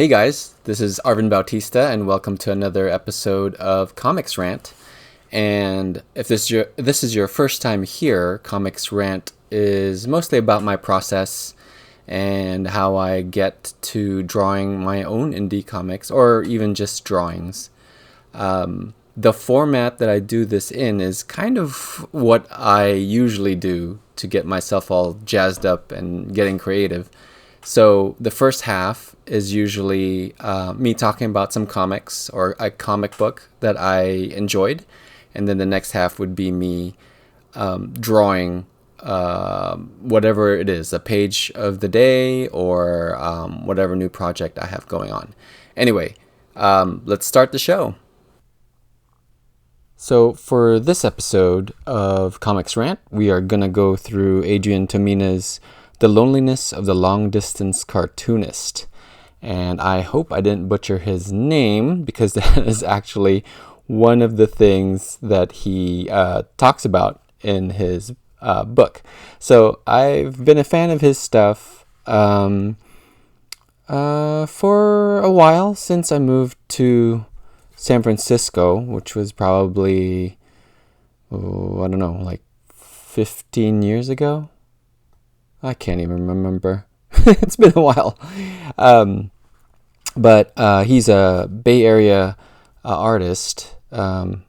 Hey guys, this is Arvin Bautista, and welcome to another episode of Comix Rant. And if this is your first time here, Comix Rant is mostly about my process and how I get to drawing my own indie comics, or even just drawings. The format that I do this in is kind of what I usually do to get myself all jazzed up and getting creative. So the first half is usually me talking about some comics or a comic book that I enjoyed, and then the next half would be me drawing whatever it is, a page of the day or whatever new project I have going on. Anyway, let's start the show. So for this episode of Comix Rant, we are going to go through Adrian Tomine's The Loneliness of the Long Distance Cartoonist. And I hope I didn't butcher his name, because that is actually one of the things that he talks about in his book. So I've been a fan of his stuff for a while, since I moved to San Francisco, which was probably, I don't know, like 15 years ago. I can't even remember. It's been a while. But he's a Bay Area artist, and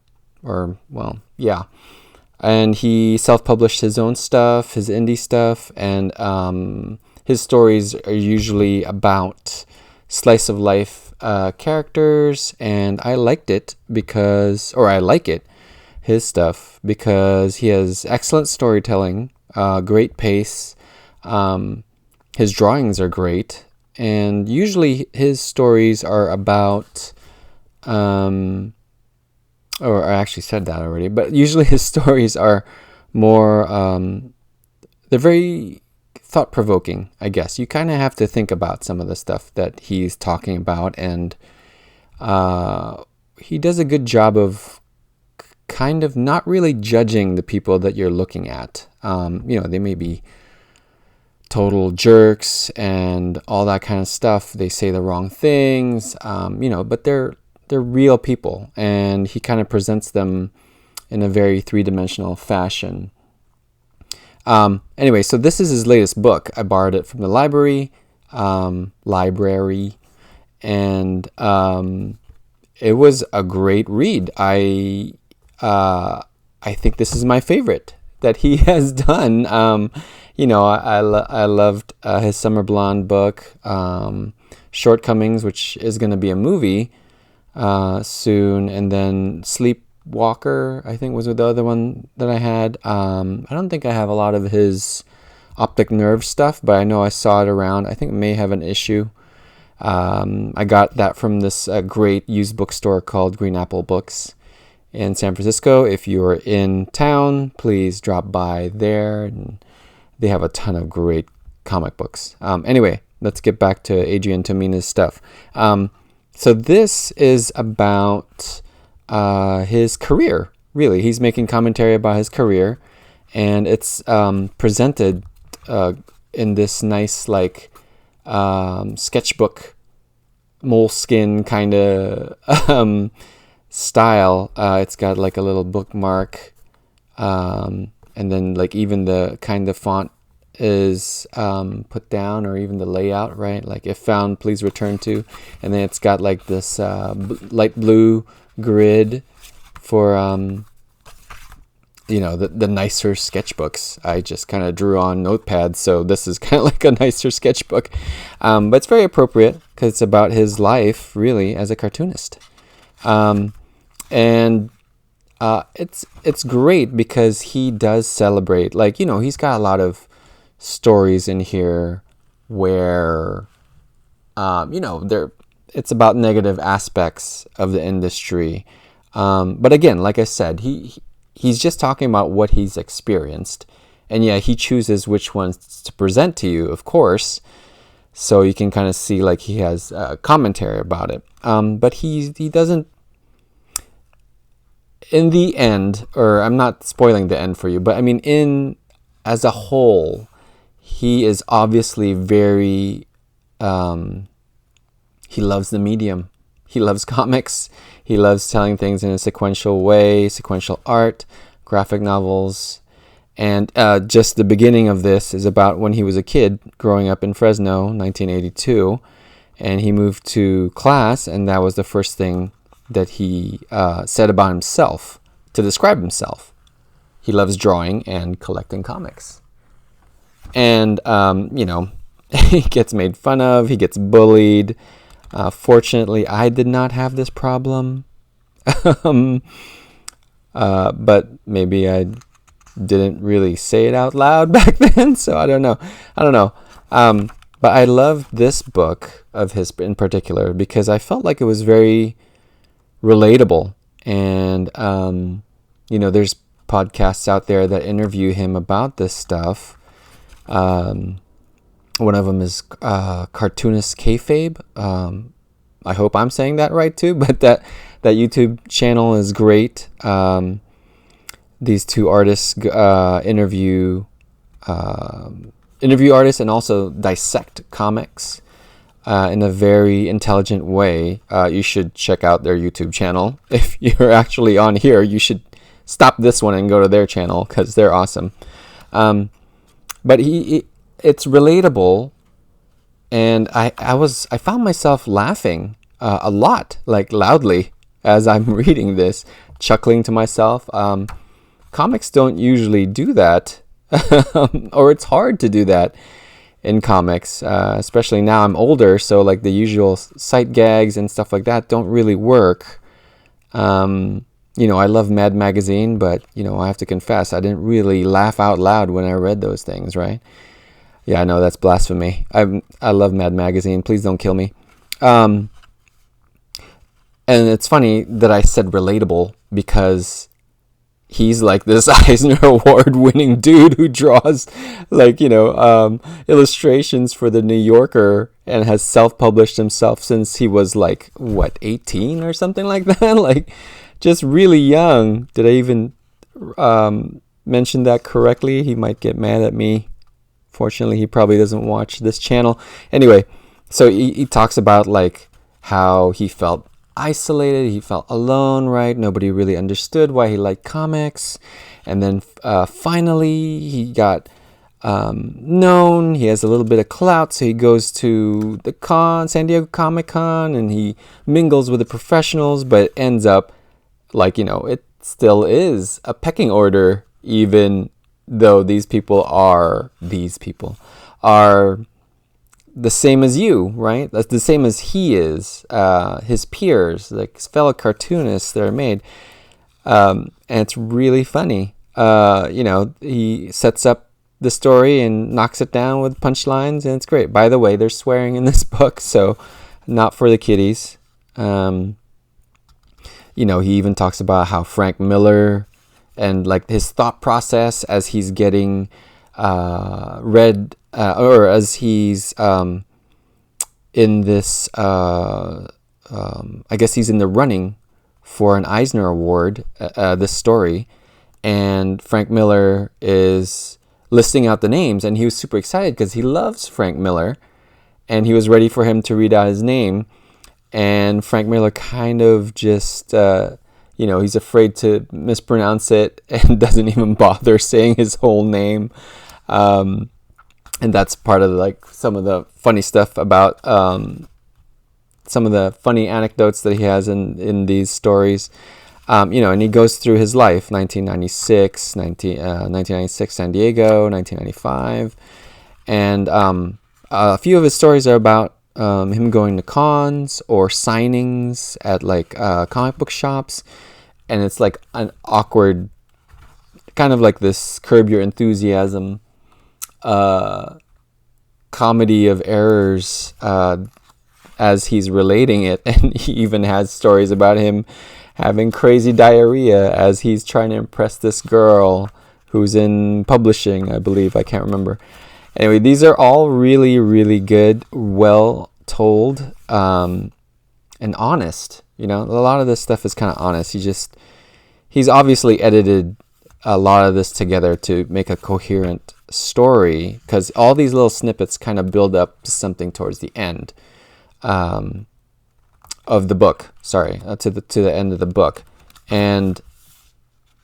he self-published his own stuff, his indie stuff, and his stories are usually about slice of life characters, and I like it, his stuff, because he has excellent storytelling, great pace. His drawings are great, and usually his stories are about, or I actually said that already, but usually his stories are more, they're very thought-provoking, I guess. You kind of have to think about some of the stuff that he's talking about, and he does a good job of kind of not really judging the people that you're looking at. They may be total jerks and all that kind of stuff. They say the wrong things, but they're real people, and he kind of presents them in a very three-dimensional fashion. Anyway, so this is his latest book. I borrowed it from the library, and it was a great read. I think this is my favorite that he has done. I loved his Summer Blonde book, Shortcomings, which is going to be a movie soon, and then Sleepwalker, I think, was the other one that I had. I don't think I have a lot of his Optic Nerve stuff, but I know I saw it around. I think it may have an issue. I got that from this great used bookstore called Green Apple Books in San Francisco. If you're in town, please drop by there, and they have a ton of great comic books. Anyway, let's get back to Adrian Tomine's stuff. So this is about his career, really. He's making commentary about his career, and it's presented in this nice, sketchbook, moleskin kind of style. It's got like a little bookmark, and then even the kind of font is put down, or even the layout, right? Like, if found, please return to. And then it's got like this light blue grid for the nicer sketchbooks. I just kind of drew on notepads, so this is kind of like a nicer sketchbook, but it's very appropriate because it's about his life, really, as a cartoonist. And it's great because he does celebrate, he's got a lot of stories in here where it's about negative aspects of the industry, but again, like I said, he's just talking about what he's experienced, and he chooses which ones to present to you, of course, so you can kind of see he has a commentary about it, but he doesn't, in the end, or I'm not spoiling the end for you, but I mean, as a whole, he is obviously very he loves the medium. He loves comics. He loves telling things in a sequential way, sequential art, graphic novels. And just the beginning of this is about when he was a kid growing up in Fresno, 1982. And he moved to class, and that was the first thing that he said about himself to describe himself. He loves drawing and collecting comics. And, he gets made fun of. He gets bullied. Fortunately, I did not have this problem. But maybe I didn't really say it out loud back then, so I don't know. But I loved this book of his in particular because I felt like it was very relatable. And, there's podcasts out there that interview him about this stuff. One of them is Cartoonist Kayfabe. I hope I'm saying that right too, but that YouTube channel is great. These two artists interview artists and also dissect comics in a very intelligent way. You should check out their YouTube channel. If you're actually on here, you should stop this one and go to their channel because they're awesome. But it's relatable, and I found myself laughing a lot, like loudly, as I'm reading this, chuckling to myself. Comics don't usually do that, or it's hard to do that in comics, especially now I'm older, so like the usual sight gags and stuff like that don't really work. I love Mad Magazine, but, I have to confess, I didn't really laugh out loud when I read those things, right? Yeah, I know that's blasphemy. I love Mad Magazine. Please don't kill me. And it's funny that I said relatable because he's like this Eisner Award winning dude who draws illustrations for the New Yorker and has self-published himself since he was 18 or something like that. Just really young. Did I even mention that correctly? He might get mad at me. Fortunately, he probably doesn't watch this channel. Anyway, so he talks about how he felt isolated, he felt alone, right? Nobody really understood why he liked comics. And then finally he got known. He has a little bit of clout, so he goes to the San Diego Comic-Con, and he mingles with the professionals, but it ends up it still is a pecking order, even though these people are the same as you, right? That's the same as he is, his peers, his fellow cartoonists that are made. And it's really funny. He sets up the story and knocks it down with punchlines, and it's great. By the way, there's swearing in this book, so not for the kiddies. He even talks about how Frank Miller and his thought process as he's getting read, or as he's in this, I guess he's in the running for an Eisner Award, this story, and Frank Miller is listing out the names, and he was super excited because he loves Frank Miller, and he was ready for him to read out his name, and Frank Miller kind of just, he's afraid to mispronounce it and doesn't even bother saying his whole name. And that's part of some of the funny stuff about some of the funny anecdotes that he has in these stories. And he goes through his life, 1996 San Diego, 1995. And a few of his stories are about him going to cons or signings at comic book shops. And it's an awkward, kind of this Curb Your Enthusiasm comedy of errors as he's relating it. And he even has stories about him having crazy diarrhea as he's trying to impress this girl who's in publishing, I believe. I can't remember. Anyway, these are all really, really good, well told, and honest. A lot of this stuff is kind of honest. He's obviously edited a lot of this together to make a coherent story, because all these little snippets kind of build up to something towards the end. of the book. Sorry, to the end of the book, and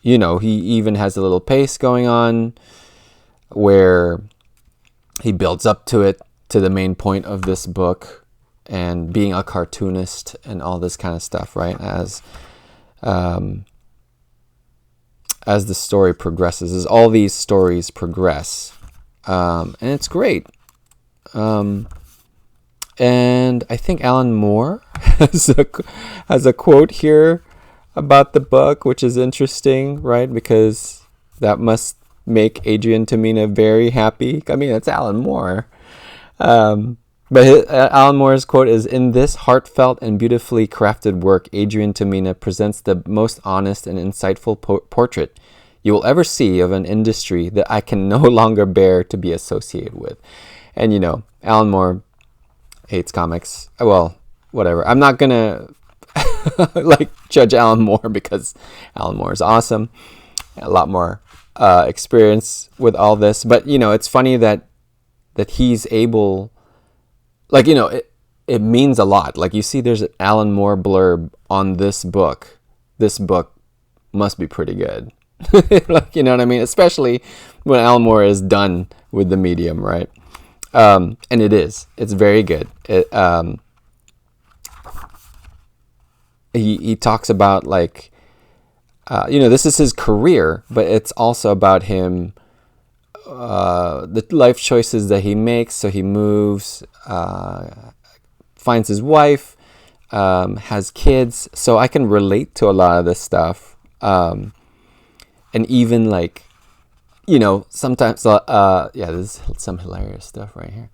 he even has a little pace going on where he builds up to it, to the main point of this book, and being a cartoonist and all this kind of stuff, right? As the story progresses, as all these stories progress, and it's great. And I think Alan Moore has a quote here about the book, which is interesting, right? Because that must make Adrian Tomine very happy. I mean, it's Alan Moore. But Alan Moore's quote is, "In this heartfelt and beautifully crafted work, Adrian Tomine presents the most honest and insightful portrait you will ever see of an industry that I can no longer bear to be associated with." And, Alan Moore hates comics. Well, whatever. I'm not going to judge Alan Moore, because Alan Moore is awesome. A lot more experience with all this. But, it's funny that he's able... it means a lot. Like, you see there's an Alan Moore blurb on this book. This book must be pretty good. You know what I mean? Especially when Alan Moore is done with the medium, right? And it is. It's very good. He talks about, this is his career, but it's also about him... the life choices that he makes. So he moves, finds his wife, has kids. So I can relate to a lot of this stuff. And even sometimes, there's some hilarious stuff right here.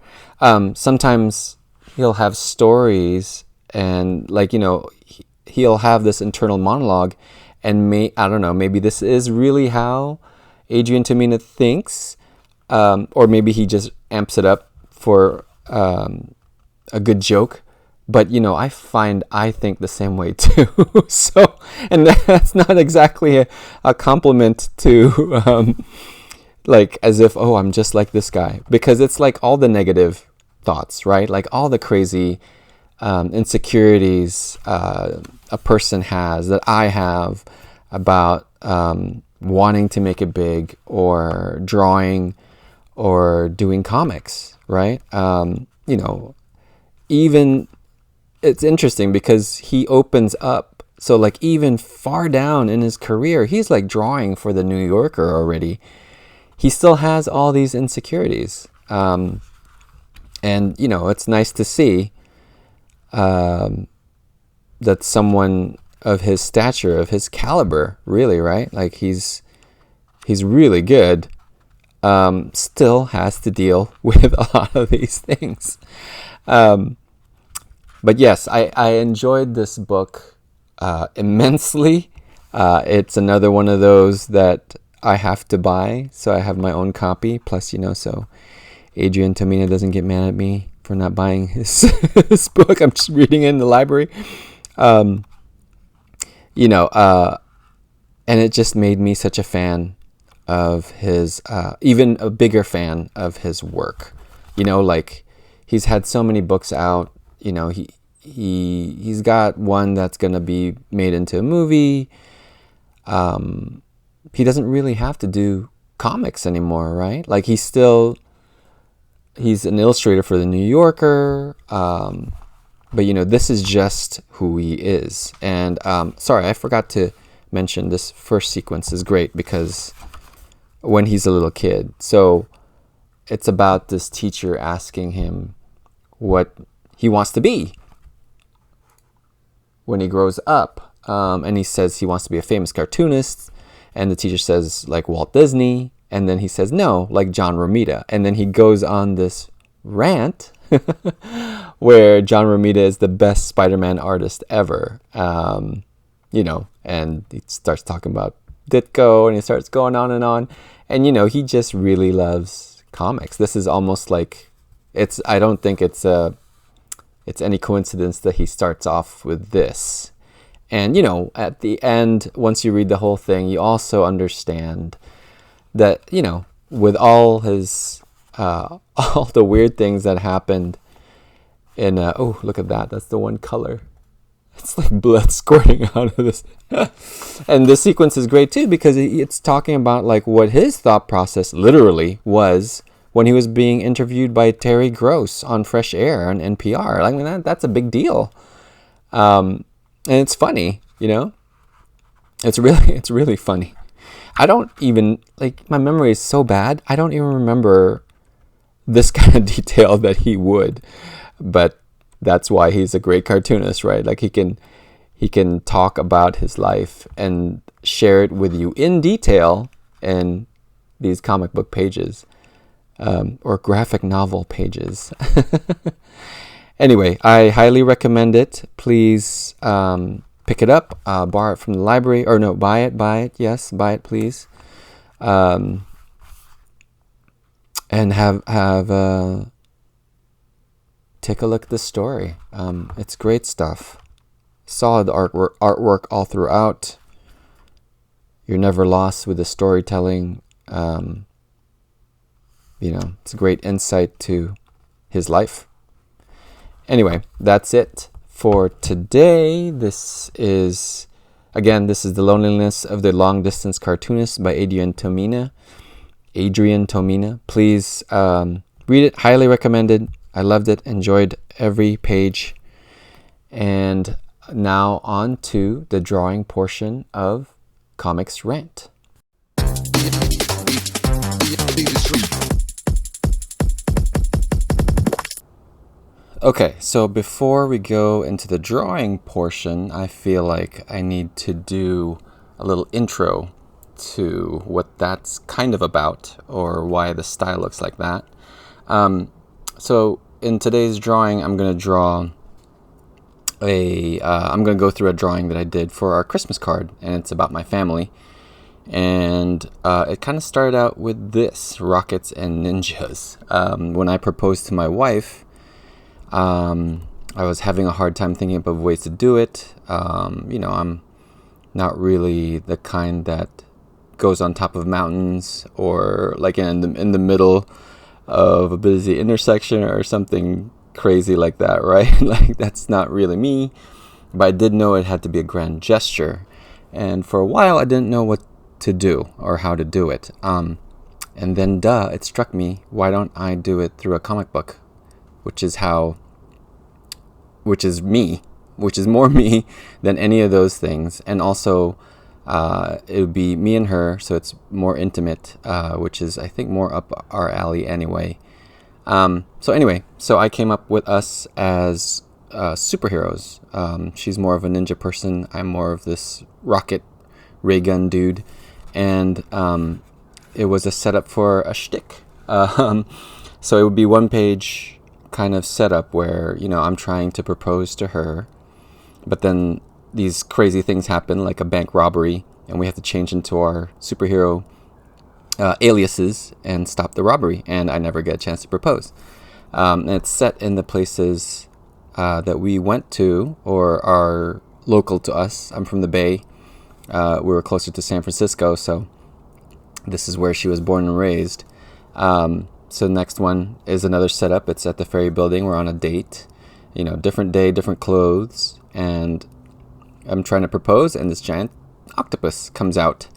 Sometimes he'll have stories, and he'll have this internal monologue, and I don't know, maybe this is really how Adrian Tomine thinks, or maybe he just amps it up for a good joke. But I think the same way too. So, and that's not exactly a compliment to as if, oh, I'm just like this guy, because it's like all the negative thoughts, right? Like all the crazy insecurities a person has, that I have, about wanting to make it big, or drawing, or doing comics, right? Even it's interesting because he opens up. So even far down in his career, he's drawing for the New Yorker already. He still has all these insecurities. And, it's nice to see that someone of his stature, of his caliber, really, right? He's really good, still has to deal with a lot of these things. But yes, I enjoyed this book immensely. It's another one of those that I have to buy, so I have my own copy. Plus, so Adrian Tomine doesn't get mad at me for not buying his book. I'm just reading it in the library. And it just made me such a fan of his, even a bigger fan of his work. He's had so many books out. He's got one that's gonna be made into a movie. He doesn't really have to do comics anymore, right? He's an illustrator for the New Yorker. But this is just who he is. And sorry, I forgot to mention this first sequence is great because when he's a little kid. So it's about this teacher asking him what he wants to be when he grows up. And he says he wants to be a famous cartoonist. And the teacher says, Walt Disney. And then he says, no, John Romita. And then he goes on this rant where John Romita is the best Spider-Man artist ever. And he starts talking about Ditko, and he starts going on and on. And, he just really loves comics. This is almost I don't think it's any coincidence that he starts off with this. And, at the end, once you read the whole thing, you also understand that, with all his, all the weird things that happened in, oh, look at that. That's the one color. It's like blood squirting out of this. And the sequence is great too, because it's talking about like what his thought process literally was when he was being interviewed by Terry Gross on Fresh Air on NPR. I mean, that's a big deal. And it's funny, you know? It's really funny. I don't even, like, my memory is so bad, I don't even remember this kind of detail that he would. But that's why he's a great cartoonist, right? Like, he can talk about his life and share it with you in detail in these comic book pages, or graphic novel pages. Anyway, I highly recommend it. Please pick it up, borrow it from the library, or no, buy it. Yes, buy it, please. And have take a look at the story. It's great stuff. Solid artwork all throughout. You're never lost with the storytelling. It's a great insight to his life. Anyway, that's it for today. This is The Loneliness of the Long Distance Cartoonist by Adrian Tomine. Please read it. Highly recommended. I loved it. Enjoyed every page. And now on to the drawing portion of Comix Rant. Okay, so before we go into the drawing portion, I feel like I need to do a little intro to what that's kind of about, or why the style looks like that. So in today's drawing, I'm going to draw I'm going to go through a drawing that I did for our Christmas card, and it's about my family. And it kind of started out with this, rockets and ninjas. When I proposed to my wife, I was having a hard time thinking of ways to do it. I'm not really the kind that goes on top of mountains, or like in the middle of a busy intersection or something crazy like that, right? Like, that's not really me. But I did know it had to be a grand gesture, and for a while I didn't know what to do or how to do it. And then it struck me, why don't I do it through a comic book, which is more me than any of those things. And also it would be me and her, so it's more intimate, which is, I think, more up our alley anyway. So I came up with us as superheroes. She's more of a ninja person. I'm more of this rocket ray gun dude. And it was a setup for a shtick. So it would be one page kind of setup where, I'm trying to propose to her, but then these crazy things happen, like a bank robbery, and we have to change into our superhero aliases and stop the robbery, and I never get a chance to propose. And it's set in the places that we went to or are local to us. I'm from the Bay. We were closer to San Francisco, so this is where she was born and raised. So the next one is another setup. It's at the Ferry Building. We're on a date. Different day, different clothes, and I'm trying to propose, and this giant octopus comes out.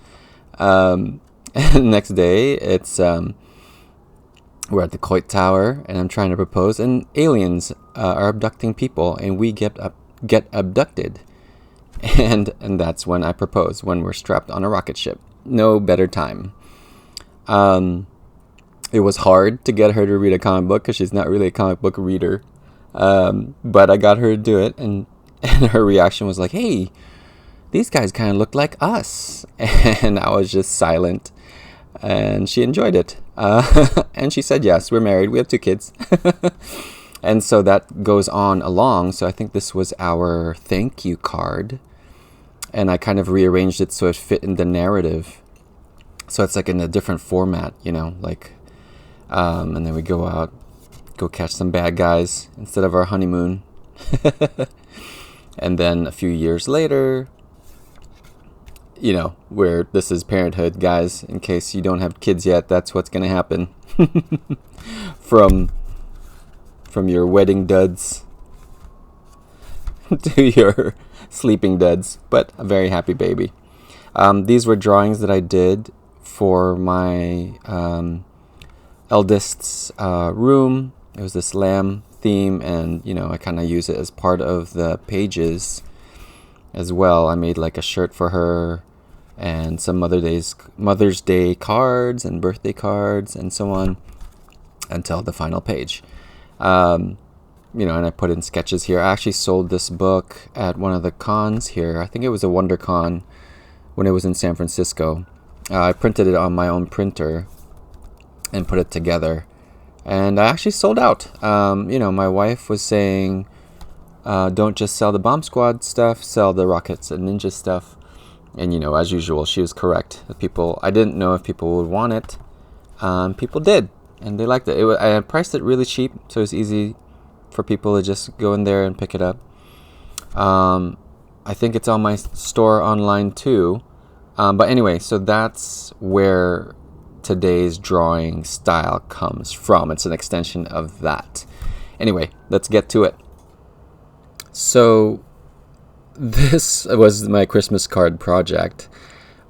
And the next day, it's we're at the Coit Tower, and I'm trying to propose, and aliens are abducting people, and we get abducted. And that's when I propose, when we're strapped on a rocket ship. No better time. It was hard to get her to read a comic book because she's not really a comic book reader. But I got her to do it, and her reaction was like, hey, these guys kind of look like us. And I was just silent, and she enjoyed it. And she said, yes, we're married. We have 2 kids. And so that goes on along. So I think this was our thank you card. And I kind of rearranged it so it fit in the narrative. So it's like in a different format, like, and then we go out, go catch some bad guys instead of our honeymoon. And then a few years later, where this is parenthood, guys, in case you don't have kids yet, that's what's going to happen. From your wedding duds to sleeping duds, but a very happy baby. These were drawings that I did for my eldest's room. It was this lamb theme, and I kind of use it as part of the pages as well. I made like a shirt for her and some Mother's Day cards and birthday cards and so on until the final page. And I put in sketches here. I actually sold this book at one of the cons here. I think it was a WonderCon when it was in San Francisco. I printed it on my own printer and put it together, and I actually sold out. My wife was saying, don't just sell the Bomb Squad stuff, sell the Rockets and Ninja stuff. And as usual, she was correct. I didn't know if people would want it. People did, and they liked it. I priced it really cheap, so it was easy for people to just go in there and pick it up. I think it's on my store online too. But anyway, so that's where today's drawing style comes from. It's an extension of that. Anyway, let's get to it. So this was my Christmas card project.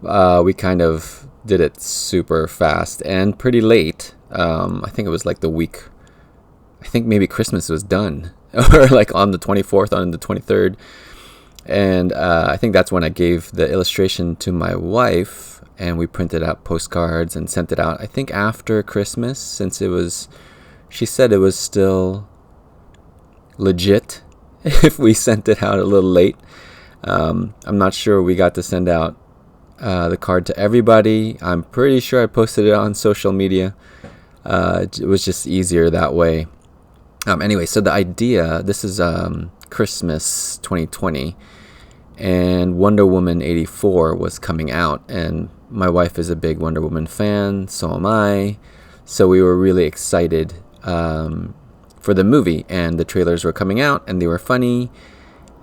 We kind of did it super fast and pretty late. I think it was like the week. I think maybe Christmas was done, or like on the 24th, on the 23rd. And I think that's when I gave the illustration to my wife, and we printed out postcards and sent it out, I think after Christmas, since she said it was still legit if we sent it out a little late. I'm not sure we got to send out the card to everybody. I'm pretty sure I posted it on social media. It was just easier that way. Anyway, so the idea, this is Christmas 2020, and Wonder Woman 84 was coming out, and my wife is a big Wonder Woman fan, so am I. So we were really excited for the movie, and the trailers were coming out, and they were funny,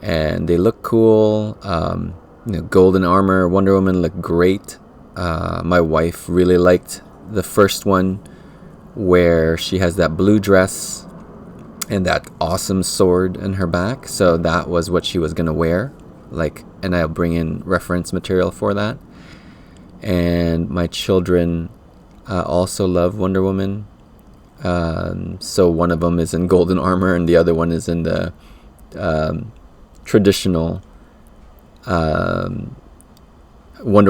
and they looked cool. Golden armor, Wonder Woman looked great. My wife really liked the first one, where she has that blue dress and that awesome sword in her back. So that was what she was going to wear. And I'll bring in reference material for that. And my children also love Wonder Woman. So one of them is in golden armor, and the other one is in the traditional Wonder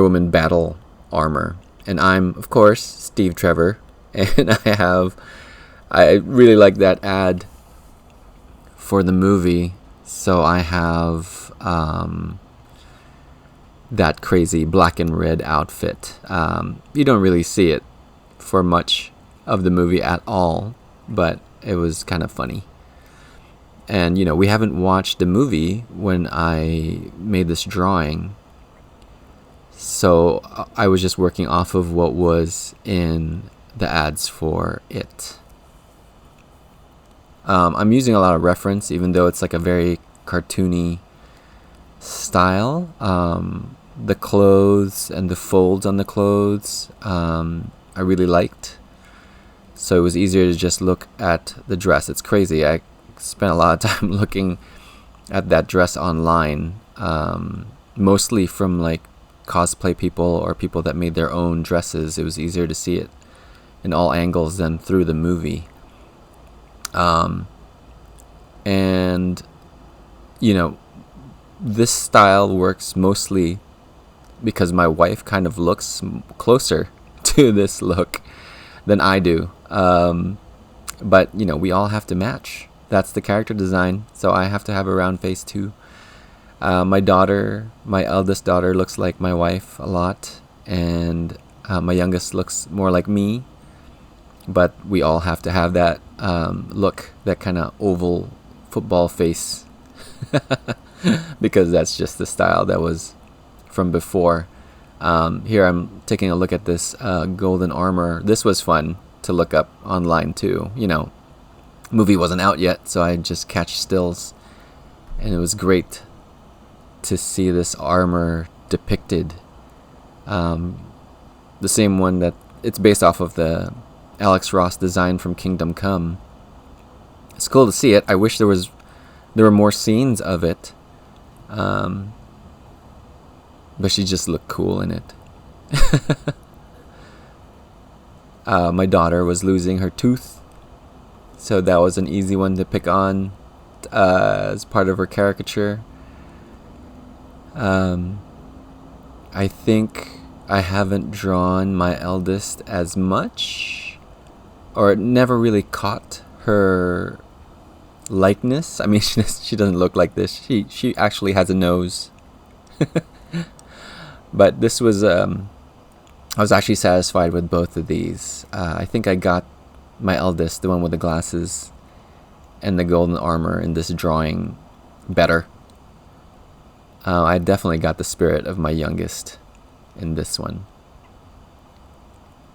Woman battle armor. And I'm, of course, Steve Trevor. And I really like that ad for the movie. So I have that crazy black and red outfit. You don't really see it for much of the movie at all, but it was kind of funny. And, we haven't watched the movie when I made this drawing. So I was just working off of what was in the ads for it. I'm using a lot of reference, even though it's like a very cartoony style. The clothes and the folds on the clothes, I really liked. So it was easier to just look at the dress. It's crazy. I spent a lot of time looking at that dress online, mostly from like cosplay people or people that made their own dresses. It was easier to see it in all angles than through the movie. And this style works mostly because my wife kind of looks closer to this look than I do. But we all have to match. That's the character design. So I have to have a round face too. My eldest daughter looks like my wife a lot, and my youngest looks more like me. But we all have to have that look, that kind of oval football face, because that's just the style that was from before. Here I'm taking a look at this golden armor. This was fun to look up online too. Movie wasn't out yet, so I just catch stills, and it was great to see this armor depicted. The same one that it's based off of the Alex Ross design from Kingdom Come. It's cool to see it. I wish there were more scenes of it. Um, but she just looked cool in it. My daughter was losing her tooth, so that was an easy one to pick on as part of her caricature. I think I haven't drawn my eldest as much, or never really caught her likeness. I mean, she doesn't look like this. She actually has a nose. But this was I was actually satisfied with both of these. I think I got my eldest, the one with the glasses and the golden armor, in this drawing better. I definitely got the spirit of my youngest in this one,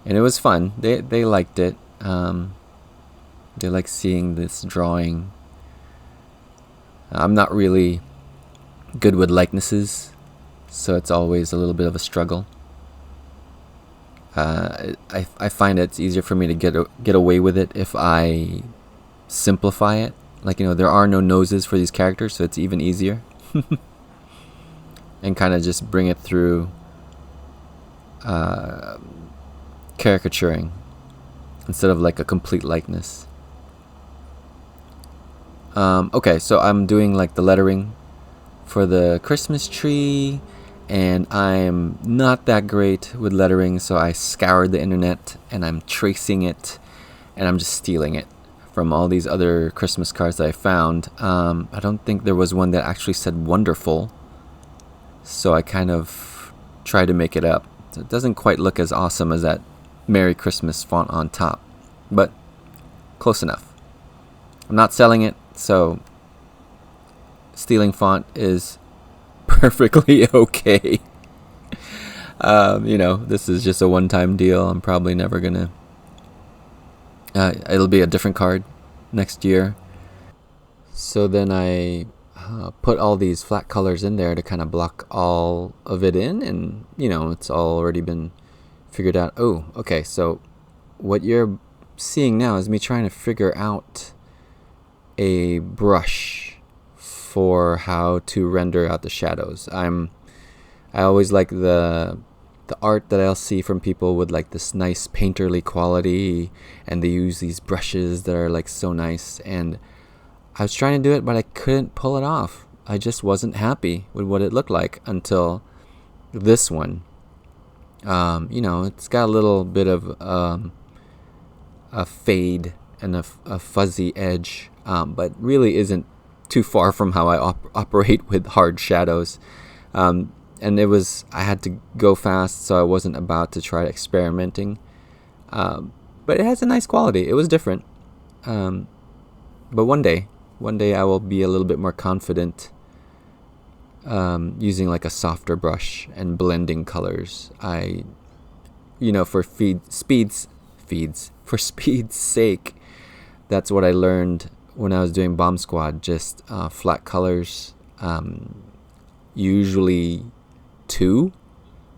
and it was fun. They liked it. They like seeing this drawing. I'm not really good with likenesses, so it's always a little bit of a struggle. I find it's easier for me to get away with it if I simplify it. Like, there are no noses for these characters, so it's even easier. And kind of just bring it through caricaturing instead of like a complete likeness. Okay, so I'm doing like the lettering for the Christmas tree, and I'm not that great with lettering, so I scoured the internet and I'm tracing it, and I'm just stealing it from all these other Christmas cards that I found. I don't think there was one that actually said wonderful, so I kind of try to make it up. So it doesn't quite look as awesome as that Merry Christmas font on top, but close enough. I'm not selling it, so stealing font is perfectly okay. This is just a one-time deal. I'm probably never gonna it'll be a different card next year. So then I put all these flat colors in there to kind of block all of it in, and it's already been figured out. Oh, okay, so what you're seeing now is me trying to figure out a brush for how to render out the shadows. I always like the art that I'll see from people with like this nice painterly quality, and they use these brushes that are like so nice, and I was trying to do it, but I couldn't pull it off. I just wasn't happy with what it looked like until this one. It's got a little bit of a fade and a fuzzy edge, but really isn't too far from how I operate with hard shadows. And I had to go fast, so I wasn't about to try experimenting. But it has a nice quality. It was different. But one day I will be a little bit more confident using like a softer brush and blending colors. For speed's sake, that's what I learned when I was doing Bomb Squad. Just flat colors, usually two,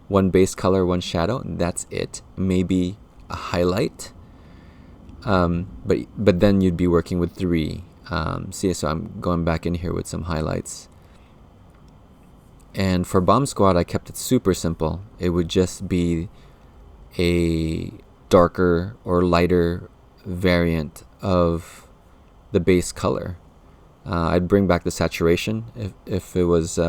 one base color, one shadow, and that's it. Maybe a highlight, but then you'd be working with three. So I'm going back in here with some highlights. And for Bomb Squad, I kept it super simple. It would just be a darker or lighter variant of the base color. I'd bring back the saturation if it was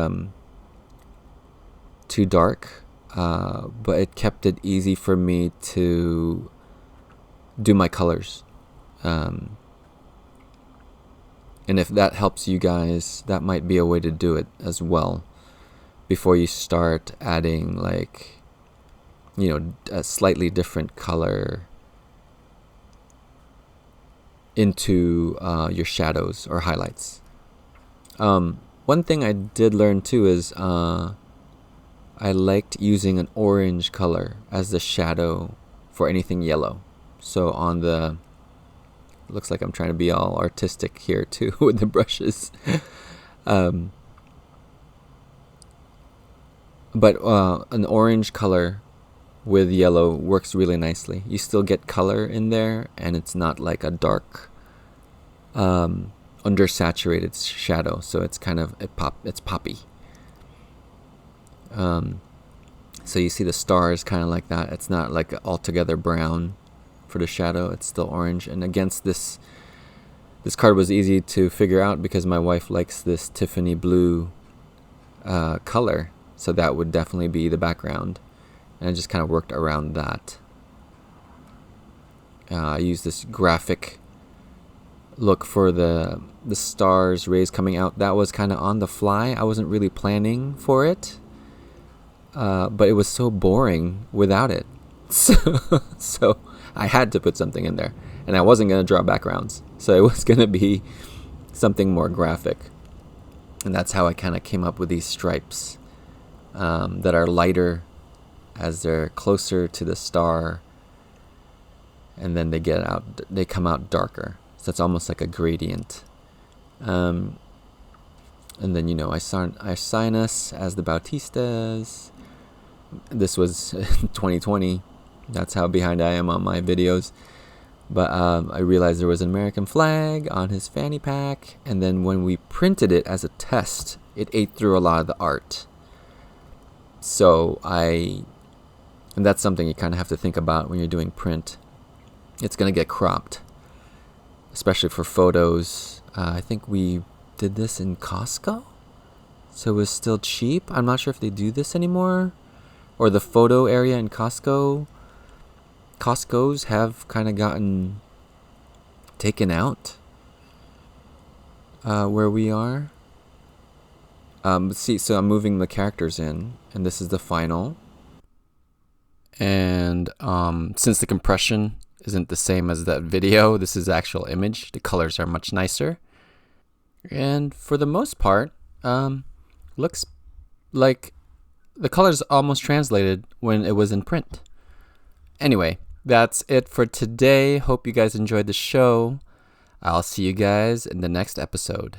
too dark, but it kept it easy for me to do my colors. And if that helps you guys, that might be a way to do it as well, before you start adding like, a slightly different color into your shadows or highlights. One thing I did learn too is I liked using an orange color as the shadow for anything yellow. So on the, looks like I'm trying to be all artistic here too with the brushes. But an orange color with yellow works really nicely. You still get color in there, and it's not like a dark undersaturated shadow, so it's kind of it's poppy. So you see the stars kind of like that. It's not like altogether brown for the shadow. It's still orange. And against this card was easy to figure out because my wife likes this Tiffany blue color. So that would definitely be the background. And I just kind of worked around that. I used this graphic look for the stars, rays coming out. That was kind of on the fly. I wasn't really planning for it. But it was so boring without it. So I had to put something in there. And I wasn't going to draw backgrounds. So it was going to be something more graphic. And that's how I kind of came up with these stripes that are lighter as they're closer to the star. And then they come out darker. So it's almost like a gradient. And then, I assign us as the Bautistas. This was 2020. That's how behind I am on my videos. But I realized there was an American flag on his fanny pack. And then when we printed it as a test, it ate through a lot of the art. So and that's something you kind of have to think about when you're doing print. It's going to get cropped, especially for photos. I think we did this in Costco. So it was still cheap. I'm not sure if they do this anymore. Or the photo area in Costco's have kind of gotten taken out where we are. So I'm moving the characters in, and this is the final. And since the compression isn't the same as that video, this is actual image. The colors are much nicer. And for the most part, looks like the colors almost translated when it was in print. Anyway, that's it for today. Hope you guys enjoyed the show. I'll see you guys in the next episode.